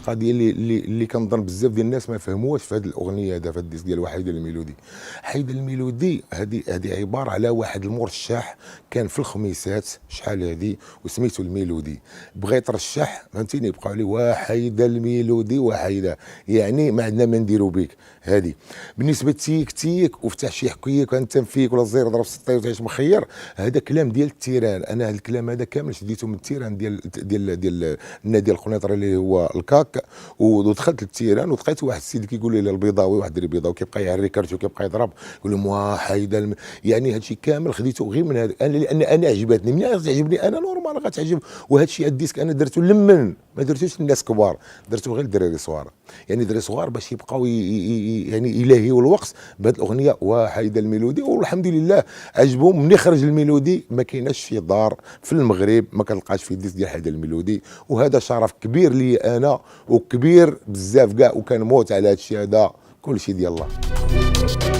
القضيه اللي كنظن بزاف ديال الناس ما فهموهاش في هذه الاغنيه هذا، في الديسك ديال وحيده الميلودي. حيده الميلودي هذه عباره على واحد المرشح كان في الخميسات شحال هذه وسميتو الميلودي، بغى يترشح فهمتيني، بقاو عليه وحيده الميلودي وحيده، يعني ما عندنا ما نديرو بك. هذه بالنسبه تيك تيك وفتح شي حكايه كان فيك ولا الزير ضرب 6 وتعيش مخير، هذا كلام ديال التيران. انا هذا الكلام هذا كامل شديته من التيران ديال النادي القنيطره اللي هو الكاك، ودخلت للتيران ولقيت واحد السيد كيقول لي البيضاوي، واحد الدري بيضاوي كيبقى يعري كرتو كيبقى يضرب، يقول لهم وحيده يعني هذا الشيء كامل خديته غير من هذا انا، لان انا عجبتني. من غتعجبني انا نورمال غتعجب. وهذا الشيء الديسك انا درته لمن ما درتوش للناس كبار، درته غير الدراري صغار، يعني دراري صغار باش يبقاو يعني يلهيوا الوقت بهذه الاغنيه وحيده الميلودي. والحمد لله عجبهم. ملي خرج الميلودي ما كايناش شي دار في المغرب ما كتلقاش فيه الديسك ديال حيده الميلودي، وهذا شرف كبير لي انا وكبير بزاف كاع، وكنموت على هذا الشيء هذا. كل شيء ديال الله.